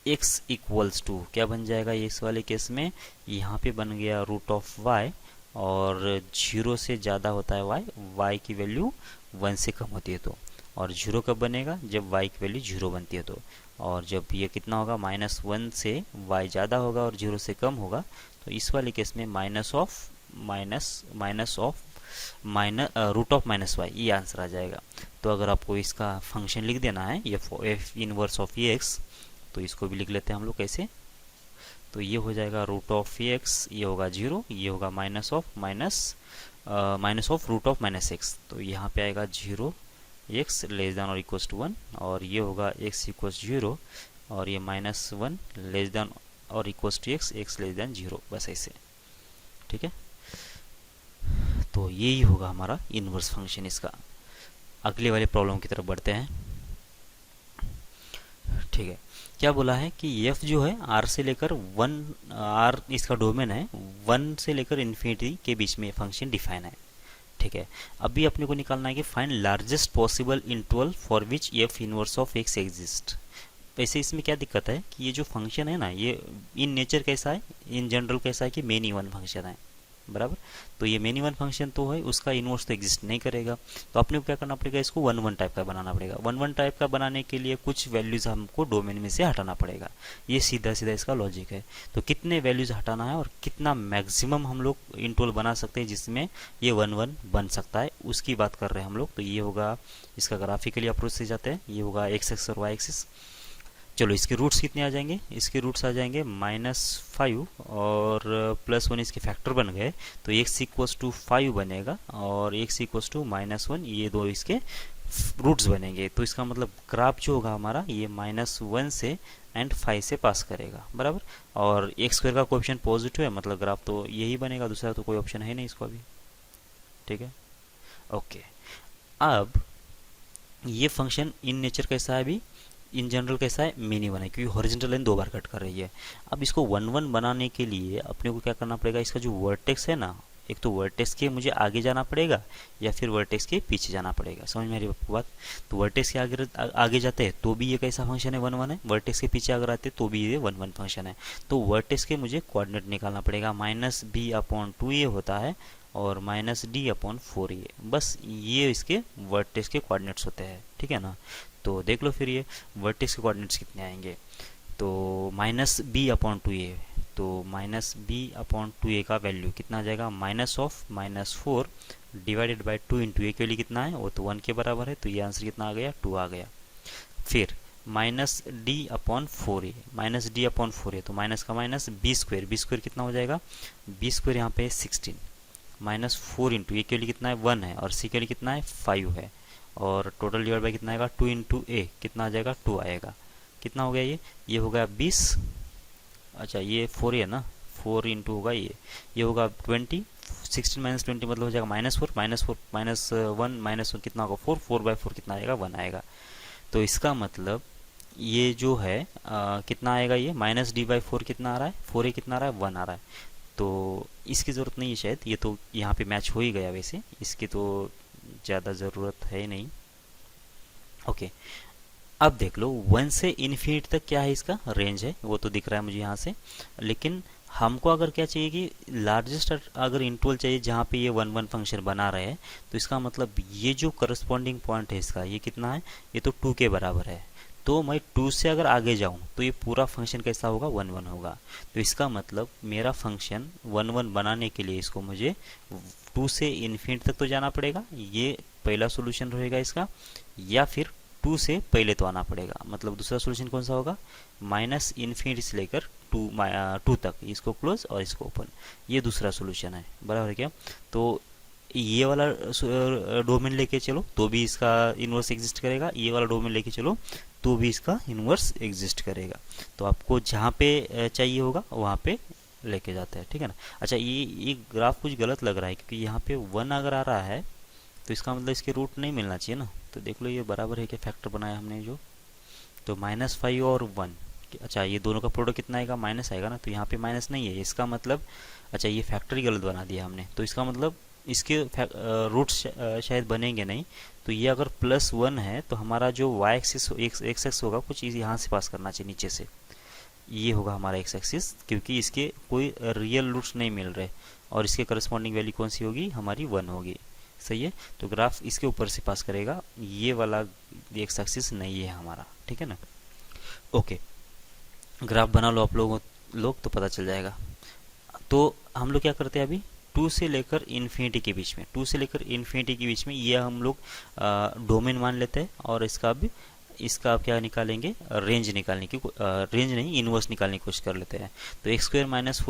x इक्वल्स टू क्या बन जाएगा, इस वाले केस में यहाँ पे बन गया √y, और 0 से ज़्यादा होता है y की वैल्यू 1 से कम होती है तो। और 0 कब बनेगा? जब y की वैल्यू 0 बनती है तो। और जब ये कितना होगा? -1 से y ज़्यादा होगा और 0 से कम होगा, तो इस वाले केस में रूट ऑफ माइनस वाई, ये आंसर आ जाएगा। तो अगर आपको इसका फंक्शन लिख देना है, एफ इनवर्स ऑफ एक्स, तो इसको भी लिख लेते हैं हम लोग कैसे। तो ये हो जाएगा रूट ऑफ एक्स, ये होगा 0, ये होगा minus of root of minus x. तो यहाँ पे आएगा 0 एक्स लेस देन और इक्वल्स टू 1, और ये होगा एक्स इक्वल्स 0, और ये -1 लेस देन और equals to x less than 0, बस ऐसे। ठीक है, तो यही होगा हमारा इनवर्स फंक्शन इसका। अगले वाले प्रॉब्लम की तरफ बढ़ते हैं। ठीक है, क्या बोला है कि f जो है r से लेकर 1, r इसका डोमेन है, 1 से लेकर इन्फिनिटी के बीच में फंक्शन डिफाइन है। ठीक है, अभी अपने को निकालना है कि find largest possible interval for which f inverse of x exist. वैसे इसमें क्या दिक्कत है कि ये जो फंक्शन है ना, ये इन नेचर कैसा है, इन जनरल कैसा है कि मेनी वन फंक्शन है, बराबर। तो ये मेनी वन फंक्शन तो है, उसका इनवर्स तो एग्जिस्ट नहीं करेगा। तो अपने को क्या करना पड़ेगा? इसको 1 1 टाइप का बनाना पड़ेगा। 1 1 टाइप का बनाने के लिए कुछ वैल्यूज हमको डोमेन में से हटाना पड़ेगा। ये सीधा सीधा इसका लॉजिक है। तो कितने वैल्यूज हटाना है और कितना मैक्सिमम हम लोग इंटरवल बना सकते हैं जिसमें ये 1 1 बन सकता है, उसकी बात कर रहे हैं हम लोग। तो ये होगा, इसका ग्राफिकली अप्रोच से जाते हैं, ये होगा एक्स एक्स और वाई एक्सिस। चलो, इसके रूट्स कितने आ जाएंगे? इसके रूट्स आ जाएंगे -5 और +1 इसके फैक्टर बन गए, तो x इक्वल्स टू 5 बनेगा और x इक्वल्स टू -1, ये दो इसके रूट्स बनेंगे। तो इसका मतलब ग्राफ जो होगा हमारा, ये -1 से एंड 5 से पास करेगा, बराबर। और x² का कोएफिशिएंट पॉजिटिव है, मतलब ग्राफ तो यही बनेगा, दूसरा तो कोई ऑप्शन है नहीं इसको अभी। ठीक है, ओके। अब ये फंक्शन इन नेचर कैसा है? अभी इन जनरल कैसा है? मिनी वन है, क्योंकि हॉरिजॉन्टल लाइन 2 बार कट कर रही है। अब इसको 1 1 बनाने के लिए अपने को क्या करना पड़ेगा? इसका जो वर्टेक्स है ना, एक तो वर्टेक्स के मुझे आगे जाना पड़ेगा या फिर वर्टेक्स के पीछे जाना पड़ेगा। समझ में आ रही है आपको बात? तो वर्टेक्स के आगे जाते हैं तो भी ये कैसा फंक्शन है? 1 1 है। वर्टेक्स के पीछे अगर आते तो भी ये 1 1 फंक्शन है। तो वर्टेक्स के मुझे कोऑर्डिनेट निकालना पड़ेगा, -b/2 ये होता है और -d/4 ये, बस ये इसके वर्टेक्स के कोऑर्डिनेट्स होते हैं। ठीक है ना? तो देख लो फिर ये वर्टेक्स के कोऑर्डिनेट्स कितने आएंगे। तो -b/2 ये, तो -b/2 का वैल्यू कितना आ जाएगा? -4 डिवाइडेड बाई 2 इंटू ए के लिए कितना है? वो तो 1 के बराबर है, तो ये आंसर कितना आ गया? 2 आ गया। फिर -d/4 है, तो माइनस का माइनस b² कितना हो जाएगा? b² यहाँ पे 16, -4 इंटू ए के लिए कितना है? 1 है, और सी के लिए कितना है? 5 है, और टोटल डिवाइड बाई कितना आएगा? 2 इंटू ए कितना आ जाएगा? 2 आएगा। कितना हो गया ये हो गया 20। अच्छा, ये 4 है ना, 4 इंटू होगा ये होगा 20। 16 - 20 मतलब हो जाएगा -4 -1 कितना होगा? 4/4 कितना आएगा? 1 आएगा। तो इसका मतलब ये जो है कितना आएगा? ये -d/4 कितना आ रहा है? 4a कितना आ रहा है? 1 आ रहा है। तो इसकी ज़रूरत नहीं है शायद, ये तो यहाँ पे मैच हो ही गया, वैसे इसकी तो ज़्यादा ज़रूरत है नहीं। ओके, अब देख लो 1 से इन्फिनिट तक क्या है इसका रेंज है, वो तो दिख रहा है मुझे यहाँ से। लेकिन हमको अगर क्या चाहिए कि लार्जेस्ट अगर इंटरवल चाहिए जहाँ पे ये 1 1 फंक्शन बना रहे हैं, तो इसका मतलब ये जो करस्पॉन्डिंग पॉइंट है इसका, ये कितना है? ये तो 2 के बराबर है। तो मैं 2 से अगर आगे जाऊँ तो ये पूरा फंक्शन कैसा होगा? 1 1 होगा। तो इसका मतलब मेरा फंक्शन 1 1 बनाने के लिए इसको मुझे 2 से इन्फिनिट तक तो जाना पड़ेगा, ये पहला सोल्यूशन रहेगा इसका, या फिर 2 से पहले तो आना पड़ेगा। मतलब दूसरा सोल्यूशन कौन सा होगा? -इन्फिनिटी से लेकर 2 तक, इसको क्लोज और इसको ओपन, ये दूसरा सोल्यूशन है, बराबर है क्या? तो ये वाला डोमेन लेके चलो तो भी इसका इन्वर्स एग्जिस्ट करेगा, ये वाला डोमेन लेके चलो तो भी इसका इन्वर्स एग्जिस्ट करेगा। तो आपको जहाँ पे चाहिए होगा वहाँ पे लेके जाते हैं। ठीक है ना? अच्छा, ये ग्राफ कुछ गलत लग रहा है, क्योंकि यहाँ पे 1 अगर आ रहा है तो इसका मतलब इसके रूट नहीं मिलना चाहिए ना। तो देख लो ये बराबर है क्या? फैक्टर बनाया हमने जो, तो -5 और 1, अच्छा ये दोनों का प्रोडक्ट कितना आएगा? माइनस आएगा ना, तो यहाँ पे माइनस नहीं है, इसका मतलब अच्छा ये फैक्टर ही गलत बना दिया हमने, तो इसका मतलब इसके रूट्स शायद बनेंगे नहीं। तो ये अगर +1 है तो हमारा जो y एक्सिस एक्स होगा कुछ यहाँ से पास करना चाहिए नीचे से, ये होगा हमारा x एक्सिस, क्योंकि इसके कोई रियल रूट्स नहीं मिल रहे, और इसके करस्पॉन्डिंग वैल्यू कौन सी होगी? हमारी 1 होगी। सही है। तो ग्राफ इसके ऊपर से पास करेगा, ये वाला एक्स एक्सिस नहीं है हमारा, ठीक है ना। ओके, ग्राफ बना लो आप लोग तो पता चल जाएगा। तो हम लोग क्या करते हैं अभी, टू से लेकर इन्फिनिटी के बीच में, टू से लेकर इन्फिनिटी के बीच में ये हम लोग डोमेन मान लेते हैं, और इसका अब क्या निकालेंगे, रेंज निकालने की, रेंज नहीं इनवर्स निकालने की कोशिश कर लेते हैं। तो x square minus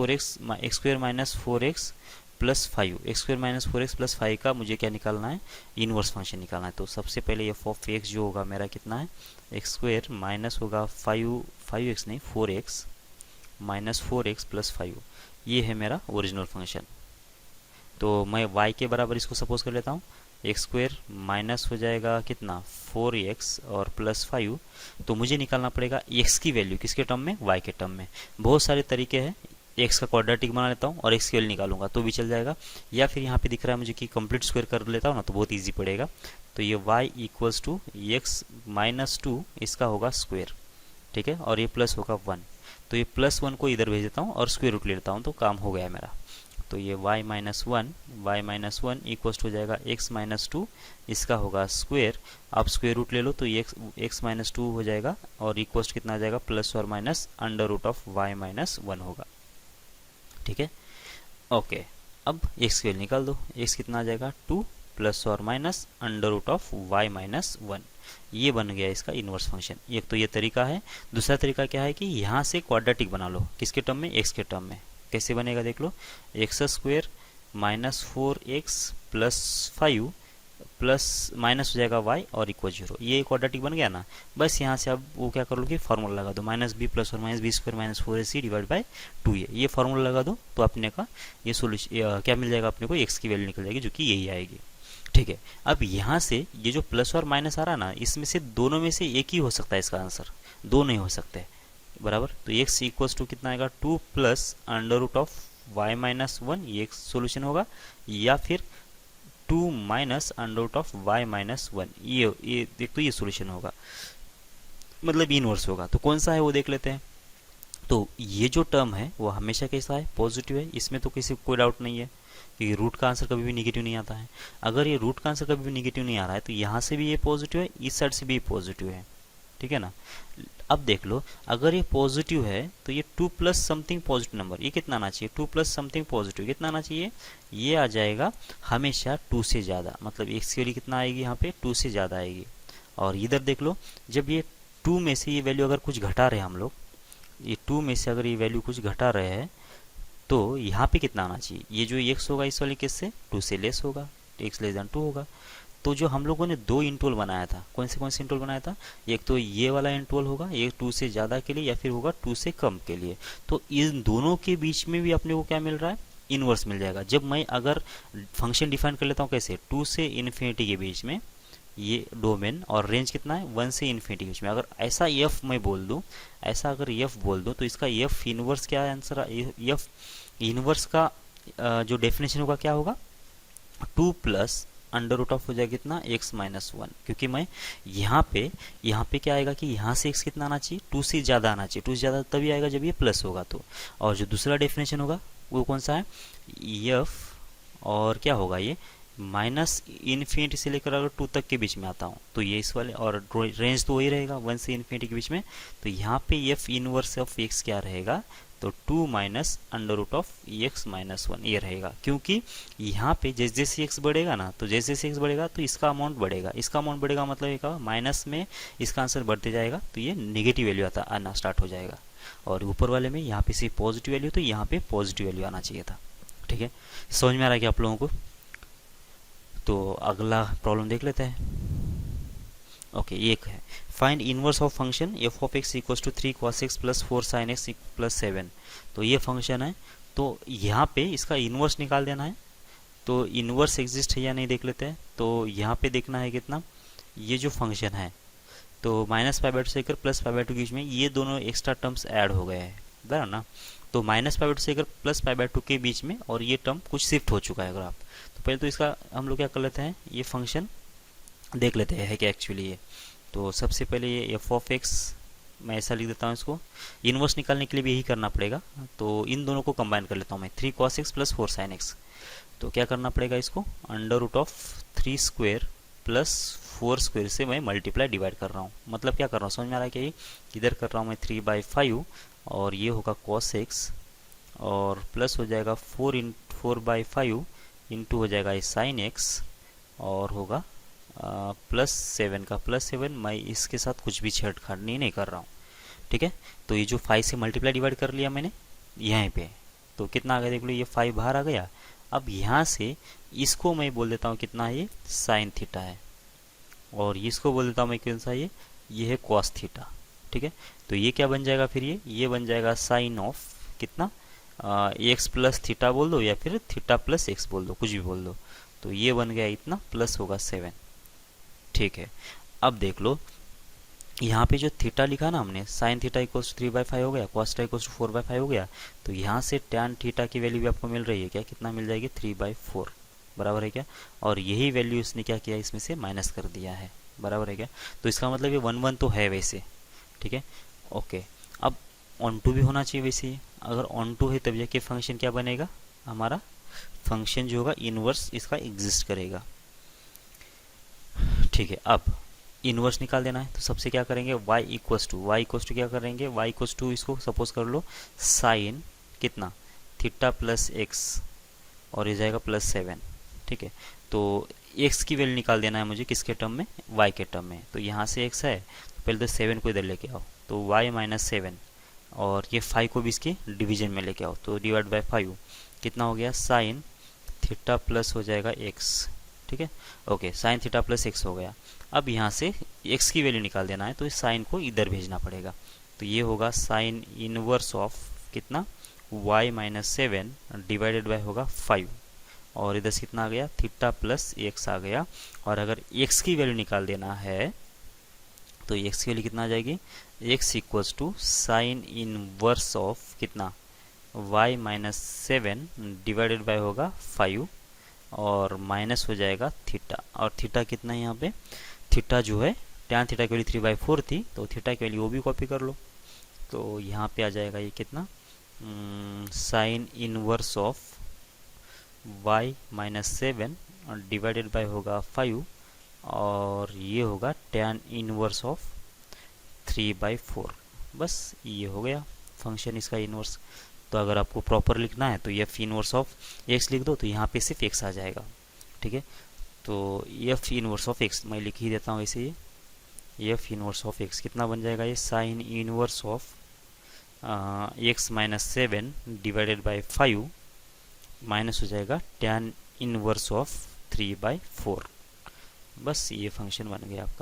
four x plus 5, x square minus 4x plus 5 का मुझे क्या निकालना है, इनवर्स फंक्शन निकालना है। तो सबसे पहले एफ ऑफ एक्स जो होगा मेरा कितना है, एक्स स्क्वायर माइनस होगा 5x नहीं 4x माइनस 4x प्लस 5, ये है मेरा ओरिजिनल फंक्शन। तो मैं y के बराबर इसको सपोज कर लेता हूँ, एक्स स्क्वायर माइनस हो जाएगा कितना 4x और प्लस 5। तो मुझे निकालना पड़ेगा x की वैल्यू किसके टर्म में, y के टर्म में। बहुत सारे तरीके हैं, x का क्वाड्रेटिक बना लेता हूँ और x की वैल्यू निकालूंगा तो भी चल जाएगा, या फिर यहाँ पे दिख रहा है मुझे कि कंप्लीट स्क्वायर कर लेता हूँ ना, तो बहुत ईजी पड़ेगा। तो ये y equals to x minus 2 इसका होगा स्क्वायर, ठीक है, और ये प्लस होगा 1। तो ये प्लस 1 को इधर भेज देता हूँ और स्क्वायर रूट ले लेता हूँ, तो काम हो गया मेरा। तो ये y माइनस वन इक्वल्स हो जाएगा x माइनस 2, इसका होगा स्क्वायर। आप स्क्वायर रूट ले लो तो ये x माइनस 2 हो जाएगा, और इक्वल्स कितना आ जाएगा, प्लस और minus under root of y minus 1 होगा, ठीक है। ओके, अब x की वैल्यू निकाल दो, x कितना आ जाएगा 2 प्लस और minus under root of y minus 1, ये बन गया इसका इनवर्स फंक्शन। एक तो ये तरीका है। दूसरा तरीका क्या है कि यहाँ से क्वाड्रेटिक बना लो, किसके टर्म में, x के टर्म में। कैसे बनेगा देख लो, x square minus 4x plus 5 plus minus हो जाएगा y और इक्वल 0, ये क्वाड्रेटिक बन गया ना। बस यहाँ से अब वो क्या कर लो कि फार्मूला लगा दो, माइनस बी प्लस और minus b square minus 4ac divide by 2a, ये फार्मूला लगा दो तो अपने का ये सोल्यूशन क्या मिल जाएगा अपने को, x की वैल्यू निकल जाएगी जो कि यही आएगी, ठीक है। अब यहाँ से ये जो प्लस और माइनस आ रहा ना, इसमें से दोनों में से एक ही हो सकता है इसका आंसर, दो नहीं हो सकते, बराबर। तो x इक्वल्स टू कितना आएगा, 2 plus under root of y minus 1, ये एक सोल्यूशन होगा, या फिर 2 minus under root of y minus 1, ये देख तो ये सोल्यूशन होगा, मतलब इनवर्स होगा। तो कौन सा है वो देख लेते हैं। तो ये जो टर्म है वो हमेशा कैसा है, पॉजिटिव है, इसमें तो किसी कोई डाउट नहीं है, क्योंकि रूट का आंसर कभी भी निगेटिव नहीं आता है। अगर ये रूट का आंसर कभी भी निगेटिव नहीं आ रहा है तो यहाँ से भी ये पॉजिटिव है, इस साइड से भी पॉजिटिव है, ठीक है ना। अब देख लो, अगर ये पॉजिटिव है तो ये 2 प्लस समथिंग पॉजिटिव नंबर, ये कितना आना चाहिए, 2 प्लस समथिंग पॉजिटिव कितना आना चाहिए, ये आ जाएगा हमेशा 2 से ज़्यादा, मतलब x की वैल्यू कितना आएगी यहाँ पे, 2 से ज़्यादा आएगी। और इधर देख लो, जब ये 2 में से ये वैल्यू अगर कुछ घटा रहे हैं हम लोग, ये 2 में से अगर ये वैल्यू कुछ घटा रहे हैं तो यहाँ पे कितना आना चाहिए, ये जो x होगा इस वाले केस से 2 से लेस होगा, x लेस देन 2 होगा। तो जो हम लोगों ने दो इंटोल बनाया था, कौन से इंटोल बनाया था, एक तो ये वाला इंटोल होगा, एक 2 से ज़्यादा के लिए, या फिर होगा 2 से कम के लिए। तो इन दोनों के बीच में भी अपने को क्या मिल रहा है, इनवर्स मिल जाएगा। जब मैं अगर फंक्शन डिफाइन कर लेता हूँ कैसे, 2 से इन्फिनिटी के बीच में ये डोमेन, और रेंज कितना है 1 से इन्फिनिटी के बीच में, अगर ऐसा एफ मैं बोल दूँ, ऐसा अगर एफ बोल दूँ तो इसका एफ इनवर्स क्या आंसर, एफ इनवर्स का जो डेफिनेशन होगा क्या होगा, 2 प्लस अंडर रूट ऑफ हो जाएगा कितना, x माइनस 1, क्योंकि मैं यहाँ पे क्या आएगा कि यहाँ से x कितना आना चाहिए, 2 से ज़्यादा आना चाहिए, 2 से ज़्यादा तभी आएगा जब ये प्लस होगा तो। और जो दूसरा डेफिनेशन होगा वो कौन सा है, f, और क्या होगा ये माइनस इन्फिनिटी से लेकर अगर 2 तक के बीच में आता हूँ तो ये इस वाले, और रेंज तो वही रहेगा 1 से इन्फिनिटी के बीच में। तो यहाँ पे f इनवर्स ऑफ x क्या रहेगा, तो 2 minus under root of x minus 1 ये रहेगा, क्योंकि यहाँ पे जैसे जैसे एक्स बढ़ेगा ना, तो जैसे जैसे एक्स बढ़ेगा तो इसका अमाउंट बढ़ेगा, इसका अमाउंट बढ़ेगा मतलब एक माइनस में इसका आंसर बढ़ते जाएगा, तो ये नेगेटिव वैल्यू आना स्टार्ट हो जाएगा। और ऊपर वाले में यहाँ पे सिर्फ पॉजिटिव वैल्यू, तो यहाँ पे पॉजिटिव वैल्यू आना चाहिए था, ठीक है। समझ में आ रहा है क्या आप लोगों को। तो अगला प्रॉब्लम देख लेते हैं। ओके, एक है find inverse of function f of x equals to 3 cos x plus 4 sin x plus 7। तो ये फंक्शन है, तो यहाँ पे इसका इनवर्स निकाल देना है। तो इनवर्स एग्जिस्ट है या नहीं देख लेते हैं। तो यहाँ पे देखना है कितना, ये जो फंक्शन है तो माइनस पाई बाई टू से लेकर प्लस पाई बाई टू के बीच में ये दोनों एक्स्ट्रा टर्म्स ऐड हो गए हैं, बराबर ना। तो माइनस पाई बाई टू से लेकर प्लस पाई बाई टू के बीच में, और ये टर्म कुछ शिफ्ट हो चुका है ग्राफ। तो पहले तो इसका हम लोग क्या कर लेते हैं, ये फंक्शन देख लेते हैं है क्या एक्चुअली ये। तो सबसे पहले ये एफ ऑफ एक्स मैं ऐसा लिख देता हूँ, इसको इनवर्स निकालने के लिए भी यही करना पड़ेगा। तो इन दोनों को कंबाइन कर लेता हूँ मैं, 3 cos x plus 4 sin x। तो क्या करना पड़ेगा इसको, under root of 3 square plus 4 square से मैं मल्टीप्लाई डिवाइड कर रहा हूँ। मतलब क्या कर रहा हूँ, समझ में आ रहा है क्या, ये इधर कर रहा हूँ मैं 3/5 और ये होगा cos x और प्लस हो जाएगा 4/5 इंटू हो जाएगा ये sin x और होगा +7 का +7। मैं इसके साथ कुछ भी छेड़खानी नहीं कर रहा हूँ, ठीक है। तो ये जो 5 से मल्टीप्लाई डिवाइड कर लिया मैंने यहाँ पे, तो कितना आ गया देख लो, ये 5 बाहर आ गया। अब यहाँ से इसको मैं बोल देता हूँ कितना है, ये साइन थीटा है और इसको बोल देता हूँ मैं कौन सा, ये है कॉस थीटा, ठीक है। तो ये क्या बन जाएगा फिर, ये बन जाएगा साइन ऑफ कितना, एक्स प्लस थीटा बोल दो या फिर थीटा प्लस एक्स बोल दो, कुछ भी बोल दो। तो ये बन गया इतना प्लस होगा 7, ठीक है। अब देख लो यहाँ पे जो थीटा लिखा ना हमने, साइन थीटा इक्वल्स 3/5 हो गया, कॉस थीटा इक्वल्स 4/5 हो गया। तो यहाँ से टैन थीटा की वैल्यू भी आपको मिल रही है क्या, कितना मिल जाएगी 3/4, बराबर है क्या। और यही वैल्यू इसने क्या किया, इसमें से माइनस कर दिया है, बराबर है क्या। तो इसका मतलब ये 1/1 तो है वैसे, ठीक है, ओके। अब ऑन टू भी होना चाहिए वैसे, अगर ऑन टू है तब जाके फंक्शन क्या बनेगा, हमारा फंक्शन जो होगा इनवर्स इसका एग्जिस्ट करेगा, ठीक है। अब इनवर्स निकाल देना है, तो सबसे क्या करेंगे, y इक्वल्स टू क्या करेंगे, y इक्वल्स टू इसको सपोज कर लो साइन कितना थीटा प्लस एक्स और ये जाएगा +7, ठीक है। तो x की वैल्यू निकाल देना है मुझे, किसके टर्म में, y के टर्म में। तो यहाँ से x है तो पहले तो 7 को इधर लेके आओ, तो y - 7 और ये 5 को भी इसके डिवीजन में लेके आओ, तो डिवाइड बाय 5 कितना हो गया, साइन थीटा प्लस हो जाएगा x, ठीक है, okay. Sine theta plus x हो गया। अब यहाँ से x की वैल्यू निकाल देना है, तो इस साइन को इधर भेजना पड़ेगा। तो ये होगा साइन इनवर्स ऑफ कितना, y - 7 डिवाइडेड बाय होगा 5 और इधर से कितना आ गया, थीटा प्लस एक्स आ गया। और अगर x की वैल्यू निकाल देना है तो x की वैल्यू कितना आ जाएगी, x equals to sine inverse of कितना, y - 7 डिवाइडेड बाय होगा 5 और माइनस हो जाएगा थीटा। और थीटा कितना है यहाँ पे, थीटा जो है टैन थीटा की वैल्यू 3/4 थी, तो थीटा की वैल्यू वो भी कॉपी कर लो। तो यहाँ पे आ जाएगा ये कितना, sign inverse of y - 7 divided by होगा 5 और ये होगा टैन इनवर्स ऑफ 3/4। बस ये हो गया फंक्शन इसका इनवर्स। तो अगर आपको प्रॉपर लिखना है तो एफ इनवर्स ऑफ एक्स लिख दो, तो यहाँ पे सिर्फ एक्स आ जाएगा, ठीक है। तो एफ इनवर्स ऑफ एक्स मैं लिख ही देता हूँ ऐसे, ये एफ इनवर्स ऑफ एक्स कितना बन जाएगा, ये sign inverse of x - 7 divided bye 5 minus हो जाएगा टैन इनवर्स ऑफ 3/4। बस ये फंक्शन बन गया आपका।